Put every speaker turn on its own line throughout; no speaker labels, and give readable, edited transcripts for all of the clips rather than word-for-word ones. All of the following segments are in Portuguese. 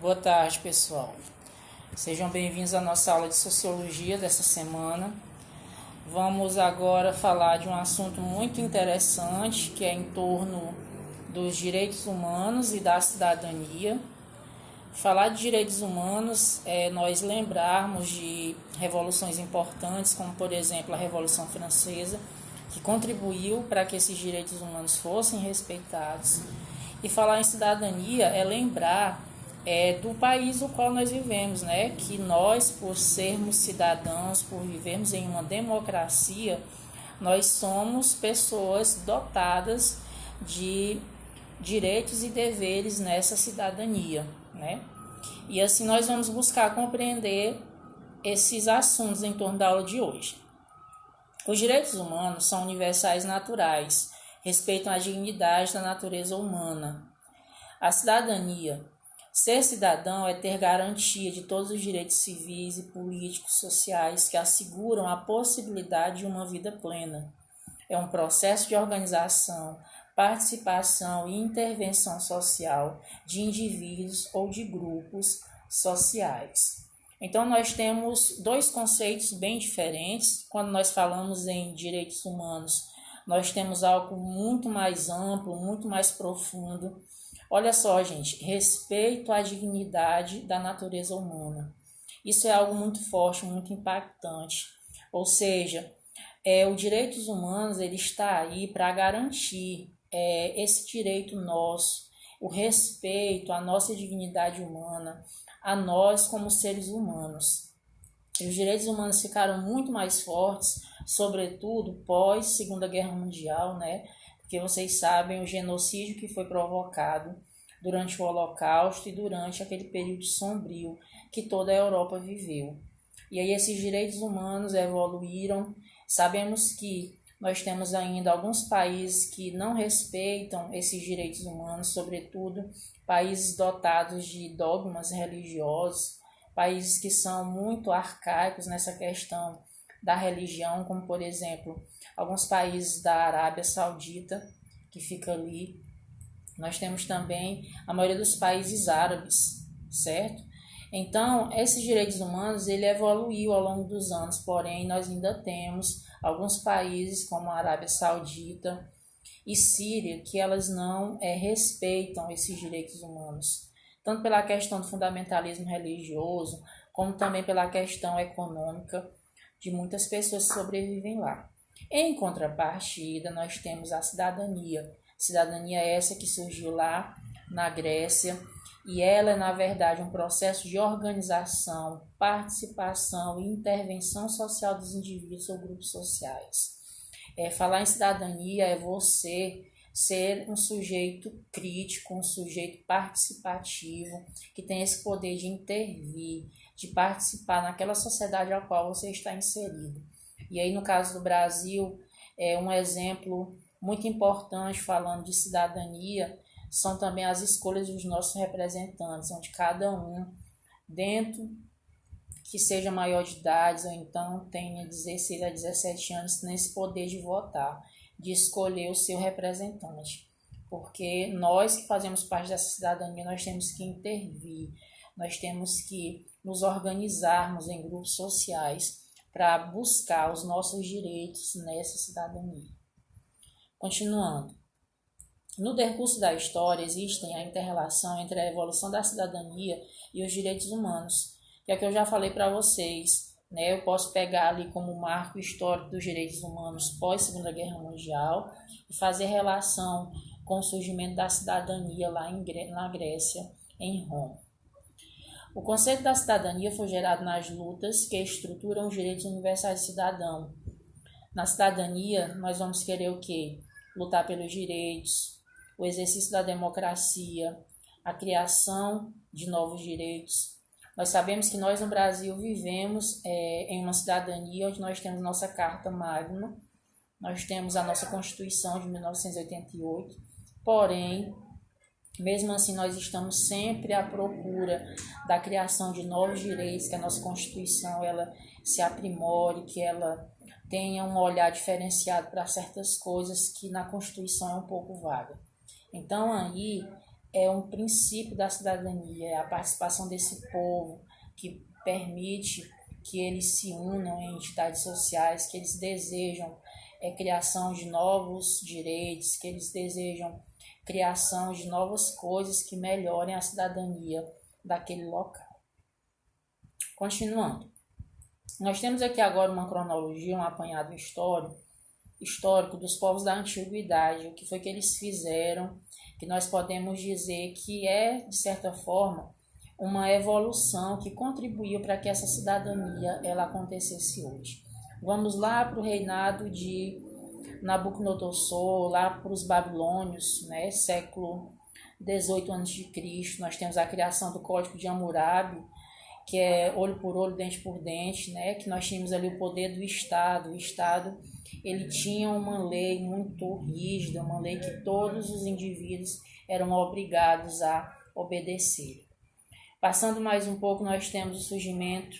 Boa tarde, pessoal. Sejam bem-vindos à nossa aula de Sociologia dessa semana. Vamos agora falar de um assunto muito interessante, que é em torno dos direitos humanos e da cidadania. Falar de direitos humanos é nós lembrarmos de revoluções importantes, como, por exemplo, a Revolução Francesa, que contribuiu para que esses direitos humanos fossem respeitados. E falar em cidadania é lembrar do país no qual nós vivemos, né? Que nós, por sermos cidadãos, por vivermos em uma democracia, nós somos pessoas dotadas de direitos e deveres nessa cidadania, né? E assim nós vamos buscar compreender esses assuntos em torno da aula de hoje. Os direitos humanos são universais naturais, respeitam a dignidade da natureza humana. A cidadania. Ser cidadão é ter garantia de todos os direitos civis e políticos sociais que asseguram a possibilidade de uma vida plena. É um processo de organização, participação e intervenção social de indivíduos ou de grupos sociais. Então, nós temos dois conceitos bem diferentes. Quando nós falamos em direitos humanos, nós temos algo muito mais amplo, muito mais profundo. Olha só, gente, respeito à dignidade da natureza humana. Isso é algo muito forte, muito impactante. Ou seja, os direitos humanos ele está aí para garantir esse direito nosso, o respeito à nossa dignidade humana, a nós como seres humanos. E os direitos humanos ficaram muito mais fortes, sobretudo pós Segunda Guerra Mundial, né? Porque vocês sabem o genocídio que foi provocado durante o Holocausto e durante aquele período sombrio que toda a Europa viveu. E aí esses direitos humanos evoluíram. Sabemos que nós temos ainda alguns países que não respeitam esses direitos humanos, sobretudo países dotados de dogmas religiosos, países que são muito arcaicos nessa questão da religião, como por exemplo, alguns países da Arábia Saudita, que fica ali. Nós temos também a maioria dos países árabes, certo? Então, esses direitos humanos, ele evoluiu ao longo dos anos, porém, nós ainda temos alguns países, como a Arábia Saudita e Síria, que elas não respeitam esses direitos humanos, tanto pela questão do fundamentalismo religioso, como também pela questão econômica de muitas pessoas que sobrevivem lá. Em contrapartida, nós temos a cidadania. Cidadania essa que surgiu lá na Grécia, e ela é, na verdade, um processo de organização, participação e intervenção social dos indivíduos ou grupos sociais. Falar em cidadania é você ser um sujeito crítico, um sujeito participativo, que tem esse poder de intervir, de participar naquela sociedade a qual você está inserido. E aí, no caso do Brasil, um exemplo muito importante falando de cidadania são também as escolhas dos nossos representantes, onde cada um, dentro que seja maior de idade ou então tenha 16 a 17 anos, tem esse poder de votar, de escolher o seu representante. Porque nós que fazemos parte dessa cidadania, nós temos que intervir, nós temos que nos organizarmos em grupos sociais para buscar os nossos direitos nessa cidadania. Continuando. No decurso da história, existe a inter-relação entre a evolução da cidadania e os direitos humanos, que é o que eu já falei para vocês. Né? Eu posso pegar ali como marco histórico dos direitos humanos pós-Segunda Guerra Mundial e fazer relação com o surgimento da cidadania lá na Grécia, em Roma. O conceito da cidadania foi gerado nas lutas que estruturam os direitos universais do cidadão. Na cidadania, nós vamos querer o quê? Lutar pelos direitos, o exercício da democracia, a criação de novos direitos. Nós sabemos que nós no Brasil vivemos em uma cidadania onde nós temos nossa Carta Magna, nós temos a nossa Constituição de 1988, porém, mesmo assim nós estamos sempre à procura da criação de novos direitos, que a nossa Constituição ela se aprimore, que ela tenha um olhar diferenciado para certas coisas que na Constituição é um pouco vaga. Então aí é um princípio da cidadania, é a participação desse povo que permite que eles se unam em entidades sociais, que eles desejam criação de novos direitos, que eles desejam criação de novas coisas que melhorem a cidadania daquele local. Continuando, nós temos aqui agora uma cronologia, um apanhado histórico dos povos da antiguidade, o que foi que eles fizeram, que nós podemos dizer que é, de certa forma, uma evolução que contribuiu para que essa cidadania ela acontecesse hoje. Vamos lá para o reinado de Nabucodonosor, lá para os babilônios, né, século 18 a.C., nós temos a criação do Código de Hammurabi, que é olho por olho, dente por dente, né, que nós tínhamos ali o poder do Estado. O Estado ele tinha uma lei muito rígida, uma lei que todos os indivíduos eram obrigados a obedecer. Passando mais um pouco, nós temos o surgimento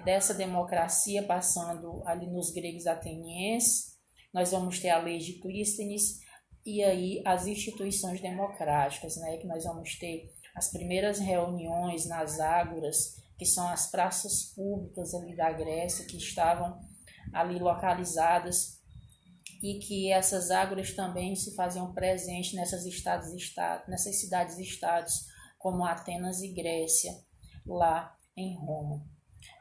dessa democracia, passando ali nos gregos atenienses. Nós vamos ter a lei de Clístenes e aí as instituições democráticas, né, que nós vamos ter as primeiras reuniões nas ágoras, que são as praças públicas ali da Grécia, que estavam ali localizadas, e que essas ágoras também se faziam presentes nessas cidades-estados, como Atenas e Grécia, lá em Roma.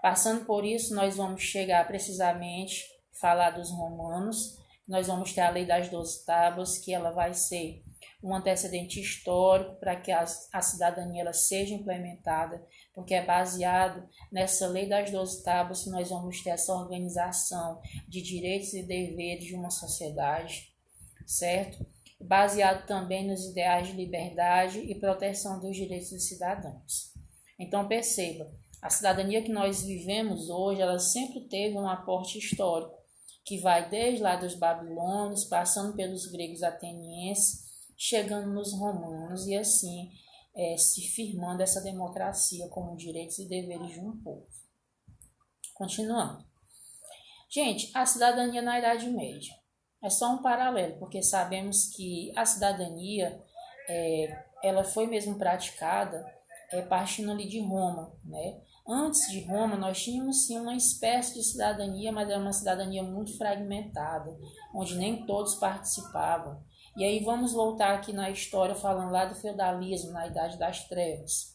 Passando por isso, nós vamos chegar precisamente a falar dos romanos. Nós vamos ter a Lei das 12 Tábuas, que ela vai ser um antecedente histórico para que a cidadania ela seja implementada, porque é baseado nessa Lei das 12 Tábuas que nós vamos ter essa organização de direitos e deveres de uma sociedade, certo? Baseado também nos ideais de liberdade e proteção dos direitos dos cidadãos. Então perceba, a cidadania que nós vivemos hoje, ela sempre teve um aporte histórico, que vai desde lá dos babilônios, passando pelos gregos atenienses, chegando nos romanos e assim se firmando essa democracia como direitos e deveres de um povo. Continuando. Gente, a cidadania na Idade Média é só um paralelo, porque sabemos que a cidadania ela foi mesmo praticada partindo ali de Roma, né? Antes de Roma, nós tínhamos sim uma espécie de cidadania, mas era uma cidadania muito fragmentada, onde nem todos participavam. E aí vamos voltar aqui na história falando lá do feudalismo, na Idade das Trevas.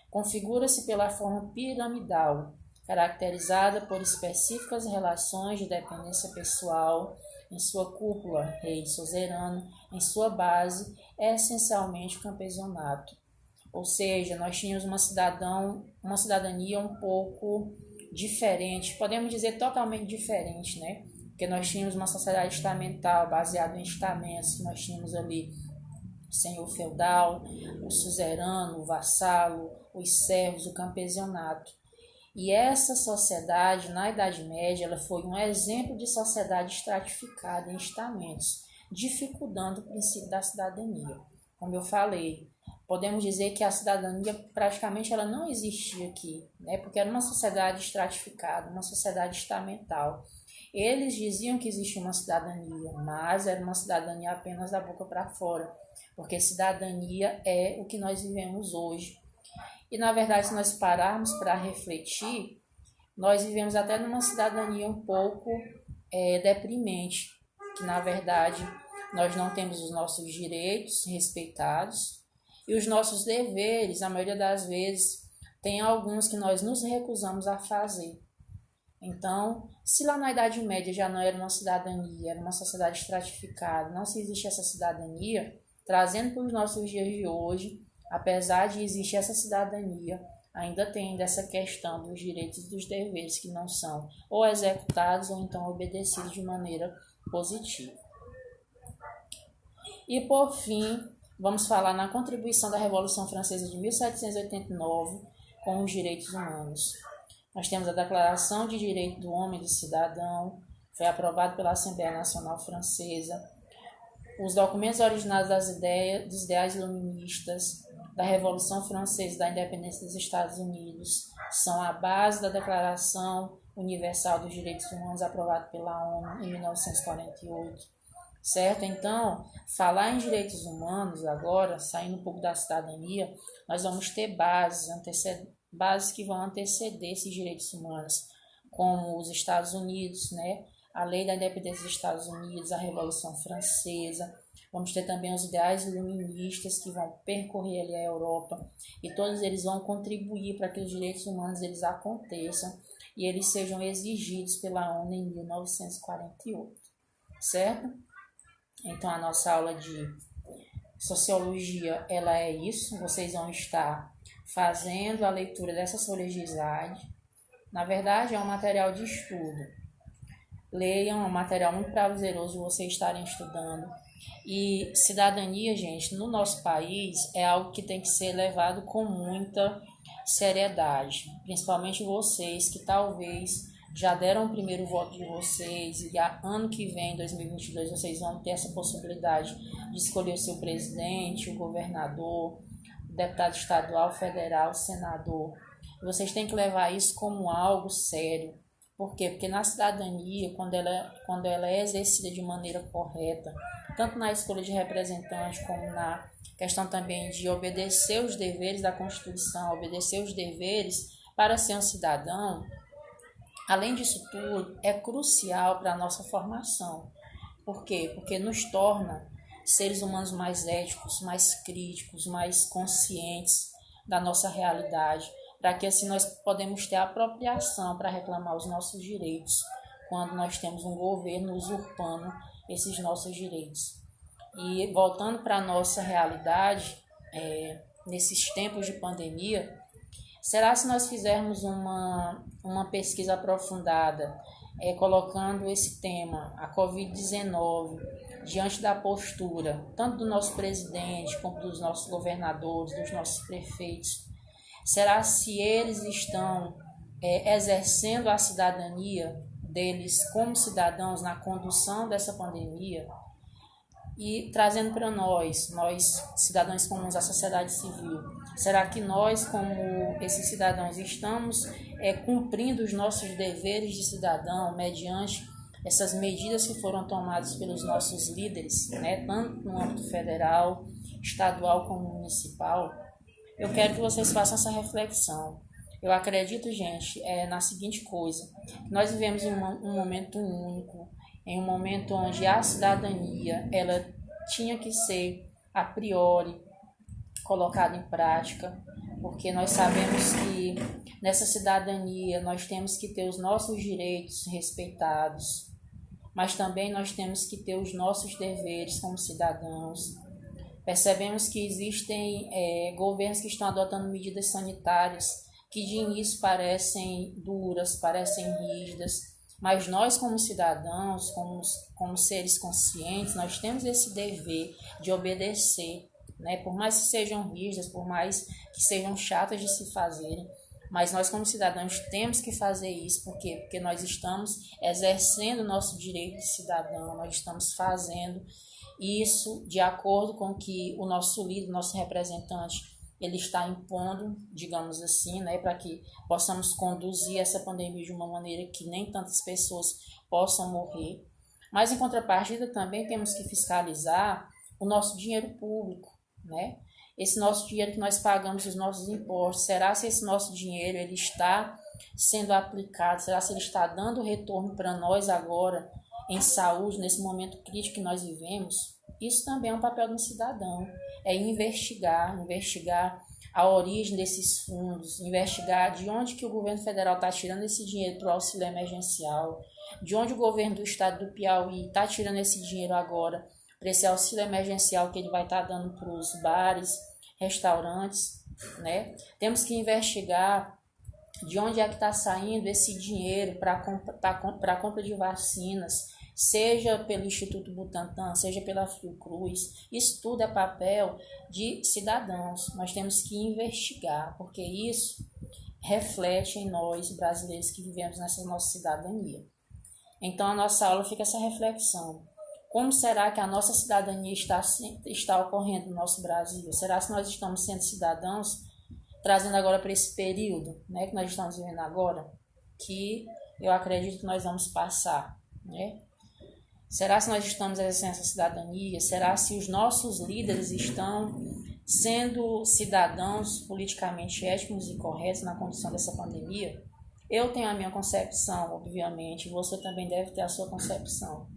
Configura-se pela forma piramidal, caracterizada por específicas relações de dependência pessoal, em sua cúpula, rei suzerano, em sua base, é essencialmente o campesinato. Ou seja, nós tínhamos uma cidadania um pouco diferente, podemos dizer totalmente diferente, né? Porque nós tínhamos uma sociedade estamental, baseada em estamentos, que nós tínhamos ali o senhor feudal, o suzerano, o vassalo, os servos, o campesinato. E essa sociedade, na Idade Média, ela foi um exemplo de sociedade estratificada em estamentos, dificultando o princípio da cidadania. Como eu falei, podemos dizer que a cidadania praticamente ela não existia aqui, né? Porque era uma sociedade estratificada, uma sociedade estamental. Eles diziam que existia uma cidadania, mas era uma cidadania apenas da boca para fora, porque cidadania é o que nós vivemos hoje. E, na verdade, se nós pararmos para refletir, nós vivemos até numa cidadania um pouco deprimente, que, na verdade, nós não temos os nossos direitos respeitados e os nossos deveres, a maioria das vezes, tem alguns que nós nos recusamos a fazer. Então, se lá na Idade Média já não era uma cidadania, era uma sociedade estratificada, não se existe essa cidadania, trazendo para os nossos dias de hoje, apesar de existir essa cidadania, ainda tem dessa questão dos direitos e dos deveres que não são ou executados ou então obedecidos de maneira positiva. E por fim, vamos falar na contribuição da Revolução Francesa de 1789 com os direitos humanos. Nós temos a Declaração de Direito do Homem e do Cidadão, foi aprovado pela Assembleia Nacional Francesa. Os documentos originários dos ideais iluministas, da Revolução Francesa e da Independência dos Estados Unidos são a base da Declaração Universal dos Direitos Humanos, aprovada pela ONU em 1948. certo? Então, falar em direitos humanos agora, saindo um pouco da cidadania, nós vamos ter bases que vão anteceder esses direitos humanos, como os Estados Unidos, né? A Lei da Independência dos Estados Unidos, a Revolução Francesa. Vamos ter também os ideais iluministas que vão percorrer ali a Europa, e todos eles vão contribuir para que os direitos humanos eles aconteçam e eles sejam exigidos pela ONU em 1948, certo? Então a nossa aula de sociologia, ela é isso. Vocês vão estar fazendo a leitura dessa solegiade. Na verdade, é um material de estudo. Leiam, é um material muito prazeroso vocês estarem estudando. E cidadania, gente, no nosso país é algo que tem que ser levado com muita seriedade. Principalmente vocês que talvez já deram o primeiro voto de vocês e ano que vem, 2022, vocês vão ter essa possibilidade de escolher o seu presidente, o governador, o deputado estadual, federal, senador. Vocês têm que levar isso como algo sério. Por quê? Porque na cidadania, quando ela é exercida de maneira correta, tanto na escolha de representante como na questão também de obedecer os deveres da Constituição, obedecer os deveres para ser um cidadão, além disso tudo, é crucial para a nossa formação. Por quê? Porque nos torna seres humanos mais éticos, mais críticos, mais conscientes da nossa realidade, para que assim nós podemos ter apropriação para reclamar os nossos direitos, quando nós temos um governo usurpando esses nossos direitos. E voltando para a nossa realidade, nesses tempos de pandemia, será se nós fizermos uma pesquisa aprofundada, colocando esse tema, a Covid-19, diante da postura, tanto do nosso presidente, como dos nossos governadores, dos nossos prefeitos, será se eles estão exercendo a cidadania deles como cidadãos na condução dessa pandemia e trazendo para nós cidadãos comuns, a sociedade civil, será que nós, como esses cidadãos, estamos cumprindo os nossos deveres de cidadão mediante essas medidas que foram tomadas pelos nossos líderes, né, tanto no âmbito federal, estadual como municipal? Eu quero que vocês façam essa reflexão. Eu acredito, gente, na seguinte coisa: nós vivemos um momento único, em um momento onde a cidadania ela tinha que ser a priori colocada em prática, porque nós sabemos que nessa cidadania nós temos que ter os nossos direitos respeitados, mas também nós temos que ter os nossos deveres como cidadãos. Percebemos que existem governos que estão adotando medidas sanitárias que de início parecem duras, parecem rígidas, mas nós como cidadãos, como seres conscientes, nós temos esse dever de obedecer, né? Por mais que sejam rígidas, por mais que sejam chatas de se fazerem, mas nós como cidadãos temos que fazer isso. Por quê? Porque nós estamos exercendo o nosso direito de cidadão, nós estamos fazendo isso de acordo com que o nosso líder, nosso representante, ele está impondo, digamos assim, né, para que possamos conduzir essa pandemia de uma maneira que nem tantas pessoas possam morrer. Mas, em contrapartida, também temos que fiscalizar o nosso dinheiro público, né? Esse nosso dinheiro que nós pagamos, os nossos impostos, será se esse nosso dinheiro ele está sendo aplicado, será se ele está dando retorno para nós agora, em saúde, nesse momento crítico que nós vivemos? Isso também é um papel do cidadão, é investigar a origem desses fundos, investigar de onde que o governo federal está tirando esse dinheiro para o auxílio emergencial, de onde o governo do estado do Piauí está tirando esse dinheiro agora para esse auxílio emergencial que ele vai estar dando para os bares, restaurantes, né? Temos que investigar de onde é que está saindo esse dinheiro para a compra de vacinas, seja pelo Instituto Butantan, seja pela Fiocruz. Isso tudo é papel de cidadãos. Nós temos que investigar, porque isso reflete em nós, brasileiros, que vivemos nessa nossa cidadania. Então, a nossa aula fica essa reflexão. Como será que a nossa cidadania está ocorrendo no nosso Brasil? Será que nós estamos sendo cidadãos, trazendo agora para esse período, né, que nós estamos vivendo agora, que eu acredito que nós vamos passar, né? Será se nós estamos exercendo essa cidadania? Será se os nossos líderes estão sendo cidadãos politicamente éticos e corretos na condução dessa pandemia? Eu tenho a minha concepção, obviamente, você também deve ter a sua concepção.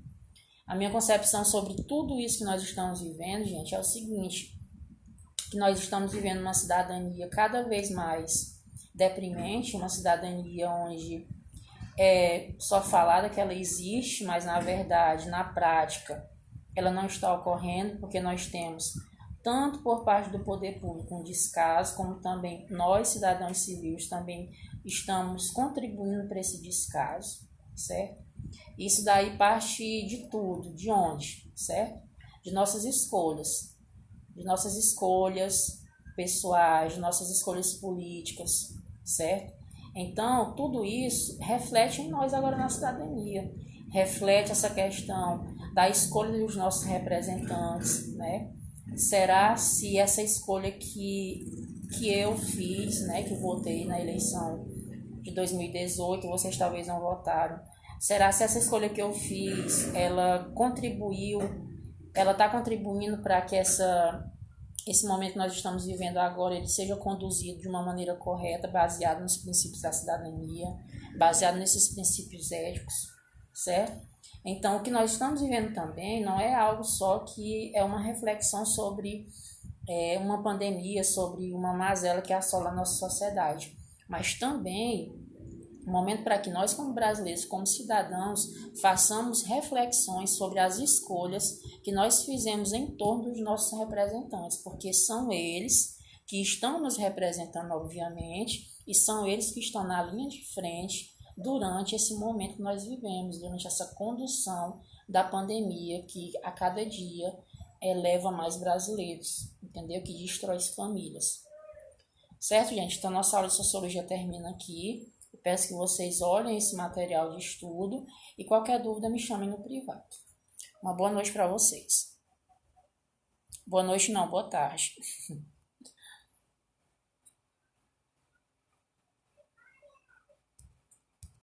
A minha concepção sobre tudo isso que nós estamos vivendo, gente, é o seguinte, que nós estamos vivendo uma cidadania cada vez mais deprimente, uma cidadania onde é só falada que ela existe, mas na verdade, na prática, ela não está ocorrendo, porque nós temos, tanto por parte do poder público, um descaso, como também nós, cidadãos civis, também estamos contribuindo para esse descaso, certo? Isso daí parte de tudo, de onde, certo? De nossas escolhas pessoais, de nossas escolhas políticas, certo? Então, tudo isso reflete em nós agora na cidadania, reflete essa questão da escolha dos nossos representantes, né? Será se essa escolha que eu fiz, né, que eu votei na eleição de 2018, vocês talvez não votaram, será se essa escolha que eu fiz, ela está contribuindo para que esse momento que nós estamos vivendo agora, ele seja conduzido de uma maneira correta, baseado nos princípios da cidadania, baseado nesses princípios éticos, certo? Então, o que nós estamos vivendo também não é algo só que é uma reflexão sobre uma pandemia, sobre uma mazela que assola a nossa sociedade, mas também um momento para que nós, como brasileiros, como cidadãos, façamos reflexões sobre as escolhas que nós fizemos em torno dos nossos representantes, porque são eles que estão nos representando, obviamente, e são eles que estão na linha de frente durante esse momento que nós vivemos, durante essa condução da pandemia que a cada dia leva mais brasileiros, entendeu? Que destrói as famílias. Certo, gente? Então, nossa aula de sociologia termina aqui. Peço que vocês olhem esse material de estudo e qualquer dúvida me chamem no privado. Uma boa noite para vocês. Boa noite não, boa tarde.